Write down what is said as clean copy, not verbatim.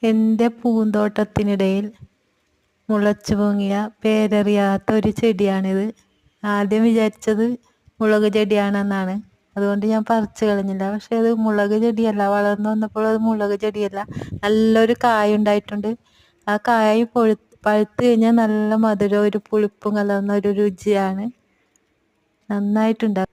എൻ്റെ പൂന്തോട്ടത്തിനിടയിൽ മുളച്ചു പൊങ്ങിയ പേരറിയാത്ത ഒരു ചെടിയാണിത്. ആദ്യം വിചാരിച്ചത് മുളക് ചെടിയാണെന്നാണ്. അതുകൊണ്ട് ഞാൻ പറിച്ചു കളഞ്ഞില്ല. പക്ഷെ അത് മുളക് ചെടിയല്ല. വളർന്നു വന്നപ്പോൾ അത് മുളക് ചെടിയല്ല. നല്ലൊരു കായ ഉണ്ടായിട്ടുണ്ട്. ആ കായ പഴുത്ത് കഴിഞ്ഞാൽ നല്ല മധുരം, ഒരു പുളിപ്പും കലർന്ന ഒരു രുചിയാണ്. നന്നായിട്ടുണ്ട്.